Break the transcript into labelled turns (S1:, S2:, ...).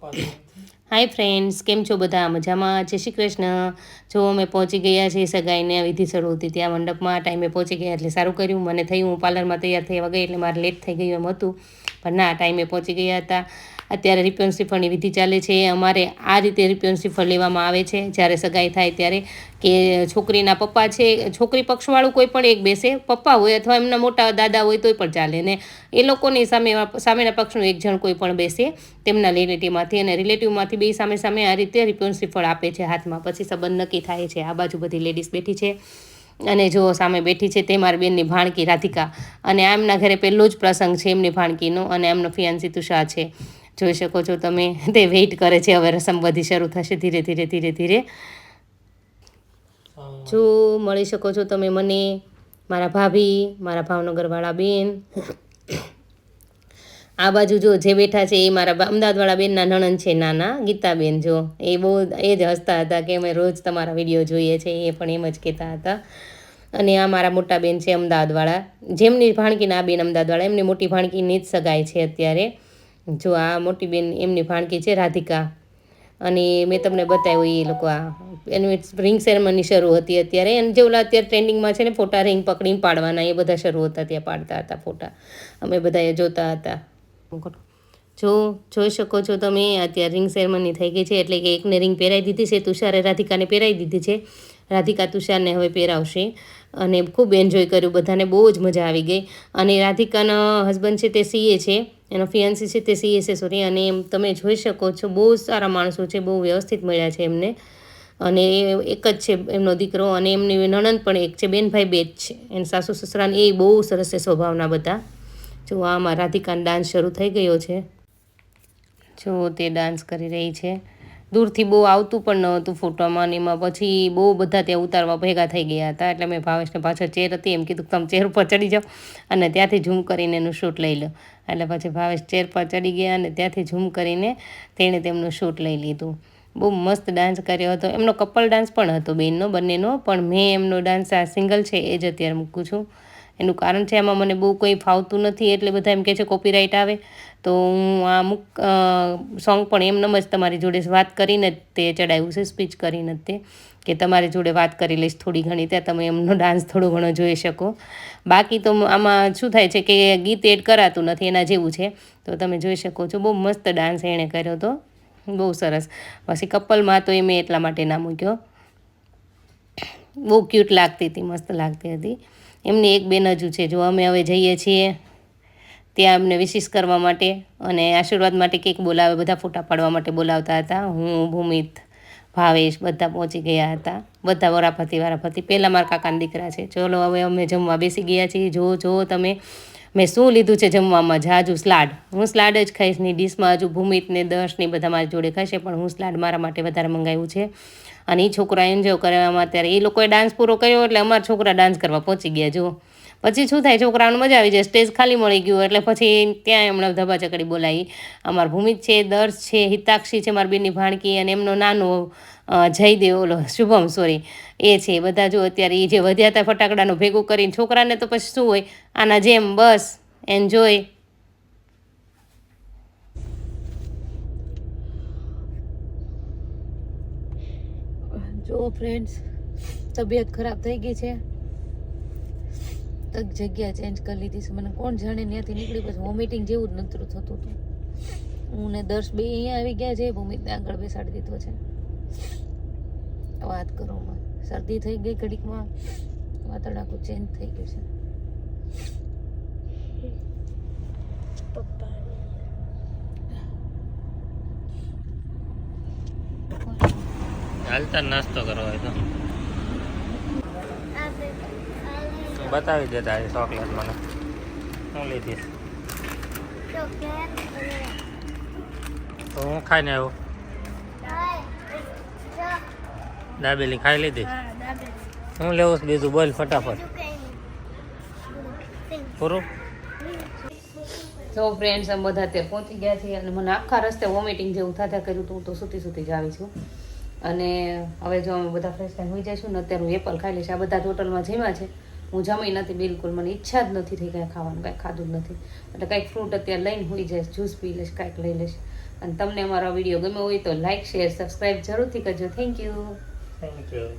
S1: Hi friends, કેમ છો બધા? મજામાં? જય શ્રી કૃષ્ણ. જો અમે પહોંચી ગયા છીએ સગાઈને વિધિ શરૂ હતી ત્યાં મંડપમાં ટાઈમે પહોંચી ગયા એટલે સારું કર્યું. મને થયું હું પાર્લરમાં તૈયાર થયા ગઈ એટલે મારે લેટ થઈ ગયું એમ હતું, પણ ના, ટાઈમે પહોંચી ગયા હતા. અત્યારે રિપન શ્રીફળની વિધિ ચાલે છે. અમારે આ રીતે રિપન શ્રીફળ લેવામાં આવે છે જ્યારે સગાઈ થાય ત્યારે, કે છોકરીના પપ્પા છે, છોકરી પક્ષવાળું કોઈ પણ એક બેસે, પપ્પા હોય અથવા એમના મોટા દાદા હોય તોય પણ ચાલે, ને એ લોકોની સામેના પક્ષનું એક જણ કોઈ પણ બેસે તેમના રિલેટિવમાંથી, અને રિલેટિવમાંથી બે સામે સામે આ રીતે રિપન શ્રીફળ આપે છે હાથમાં. પછી સંબંધ નક્કી થાય છે. આ બાજુ બધી લેડીઝ બેઠી છે અને જો સામે બેઠી છે તે મારી બેનની ભાણકી રાધિકા, અને આ એમના ઘરે પહેલો જ પ્રસંગ છે એમની ભાણકીનો, અને એમનો ફિયાન્સી તુષાર છે. જોઈ શકો છો તમે, તે વેઇટ કરે છે. હવે રસમ બધી શરૂ થશે ધીરે ધીરે ધીરે ધીરે. જો મળી શકો છો તમે મને, મારા ભાભી, મારા ભાવનગરવાળા બેન. આ બાજુ જો જે બેઠા છે એ મારા અમદાવાદવાળા બેનના નણંદ છે નાના, ગીતાબેન. જો એ જ હસતા હતા કે અમે રોજ તમારા વિડીયો જોઈએ છે, એ પણ એમ જ કહેતા હતા. અને આ મારા મોટા બેન છે અમદાવાદવાળા, જેમની ભાણકીના આ બેન અમદાવાદવાળા, એમની મોટી ભાણકીની જ સગાઈ છે અત્યારે. જો આ મોટી બેન એમની ભાણકી છે રાધિકા, અને મેં તમને બતાવ્યું એ લોકો, આ એની રિંગ સેરેમની શરૂ હતી અત્યારે, અને જે ઓલા અત્યારે ટ્રેન્ડિંગમાં છે ને ફોટા રિંગ પકડીને પાડવાના, એ બધા શરૂ હતા, ત્યાં પાડતા હતા ફોટા, અમે બધા એ જોતા હતા. જો જોઈ શકો છો તમે, અત્યારે રિંગ સેરેમની થઈ ગઈ છે, એટલે કે એકને રિંગ પહેરાવી દીધી છે, તુષારે રાધિકાને પહેરાવી દીધી છે, રાધિકા તુષારને હવે પહેરાવશે. અને ખૂબ એન્જોય કર્યું બધાને, બહુ જ મજા આવી ગઈ. અને રાધિકાનો હસબન્ડ છે તે સીએ છે, એનો ફિયાન્સી છે તે સીએ છે, સોરી. અને એમ તમે જોઈ શકો છો બહુ સારા માણસો છે, બહુ વ્યવસ્થિત મળ્યા છે એમને. અને એક જ છે એમનો દીકરો, અને એમની નણંદ પણ એક છે, બેનભાઈ બે જ છે. એને સાસુ સસરાને એ બહુ સરસ છે સ્વભાવના બધા. જો આમાં રાધિકાનો ડાન્સ શરૂ થઈ ગયો છે. જો તે ડાન્સ કરી રહી છે. દૂરથી બહુ આવતું પણ ન હતું ફોટોમાં, અને એમાં પછી બહુ બધા ત્યાં ઉતારવા ભેગા થઈ ગયા હતા, એટલે મેં ભાવેશને પાછળ ચેર હતી એમ કીધું તમે ચેર ઉપર ચડી જાઓ અને ત્યાંથી ઝૂમ કરીને એનું શૂટ લઈ લો. એટલે પછી ભાવેશ ચેર પર ચડી ગયા અને ત્યાંથી ઝૂમ કરીને તેણે તેમનું શૂટ લઈ લીધું. બહુ મસ્ત ડાન્સ કર્યો હતો. એમનો કપલ ડાન્સ પણ હતો બેનનો, બંનેનો, પણ મેં એમનો ડાન્સ આ સિંગલ છે એ જ અત્યારે મૂકું છું. એનું કારણ છે આમાં મને બહુ કંઈ ફાવતું નથી, એટલે બધા એમ કહે છે કોપીરાઇટ આવે, તો હું આ સોંગ પણ એમનેમ જ તમારી જોડે વાત કરીને જ તે ચડાવ્યું છે, સ્પીચ કરીને જ તે, કે તમારી જોડે વાત કરી લઈશ થોડી ઘણી, ત્યાં તમે એમનો ડાન્સ થોડો ઘણો જોઈ શકો. બાકી તો આમાં શું થાય છે કે ગીત એડ કરાતું નથી, એના જેવું છે. તો તમે જોઈ શકો છો બહુ મસ્ત ડાન્સ એણે કર્યો હતો, બહુ સરસ. પછી કપલમાં તો એ મેં એટલા માટે ના મૂક્યો, બહુ ક્યુટ લાગતી હતી, મસ્ત લાગતી હતી. એમની એક બેન હજુ છે. જો અમે હવે જઈએ છીએ ત્યાં અમને વિશિષ કરવા માટે અને આશીર્વાદ માટે કેક બોલાવે, બધા ફોટા પાડવા માટે બોલાવતા હતા. હું, ભૂમિત, ભાવેશ બધા પહોંચી ગયા હતા, બધા વારાફરતી. પહેલાં મારા કાકાના દીકરા છે. ચલો હવે અમે જમવા બેસી ગયા છીએ. જો તમે મેં શું લીધું છે જમવામાં, જાજુ સ્લાડ. હું સ્લાડ જ ખાઈશ, ની ડીશમાં હજુ ભૂમિતને દર્શને બધા મારી જોડે ખાશે, પણ હું સ્લાડ મારા માટે વધારે મંગાવ્યું છે. અને એ છોકરા એન્જોય કરવામાં, અત્યારે એ લોકોએ ડાન્સ પૂરો કર્યો એટલે અમારા છોકરા ડાન્સ કરવા પહોંચી ગયા. જો પછી શું થાય, છોકરાઓને મજા આવી જાય, સ્ટેજ ખાલી મળી ગયું એટલે પછી ત્યાં એમણે ધબાચકડી બોલાવી. અમારા ભૂમિત છે, દર્શ છે, હિતાક્ષી છે મારી બેનની ભાણકી, અને એમનો નાનો જયદેવ, ઓલો શુભમ, સોરી, એ છે. બધા જો અત્યારે એ જે વધ્યા હતા ફટાકડાનું ભેગું કરીને, છોકરાને તો પછી શું હોય, આના જેમ બસ એન્જોય. જો ફ્રેન્ડ્સ, તબિયત ખરાબ થઈ ગઈ છે, તક જગ્યા ચેન્જ કરી લીધી છે. મને કોણ જાણે ત્યાંથી નીકળી પછી વોમિટિંગ જેવું જ નતરું થતું હતું. હું ને દર્શ બે અહીંયા આવી ગયા છે, ભૂમિતને આગળ બેસાડી દીધો છે. વાત કરોમાં શરદી થઈ ગઈ ઘડીકમાં, વાતાવરણ આખું ચેન્જ થઈ ગયું છે.
S2: હાલતા નાસ્તો કરવો હોય તો બતાવી દેતા. ચોકલેટ મને હું લીધીશ તો હું ખાઈને આવ્યો. દાબેલી ખાઈ લીધી. હું લેવું છું બીજું, બોલ ફટાફટ. પૂરું.
S1: તો ફ્રેન્ડ્સ અમે બધા અત્યારે પહોંચી ગયા છીએ, અને મને આખા રસ્તે વોમિટિંગ જેવું થતા કર્યું હતું. હું તો સૂતી જ આવી છું. અને હવે જો અમે બધા ફ્રેશ થઈને હોઈ જઈશું ને, અત્યારે હું એપલ ખાઈ લઈશ. આ બધા હોટલમાં જમ્યા છે, હું જમી નથી બિલકુલ, મને ઈચ્છા જ નથી થઈ કાંઈ ખાવાનું, કાંઈ ખાધું જ નથી. એટલે કાંઈક ફ્રૂટ અત્યારે લઈને હોઈ જઈશ, જ્યુસ પી લઈશ, કાંઈક લઈ લઈશ. અને તમને અમારો વિડીયો ગમ્યો હોય તો લાઇક શેર સબસ્ક્રાઈબ જરૂરથી કરજો. Thank you.
S2: Thank you.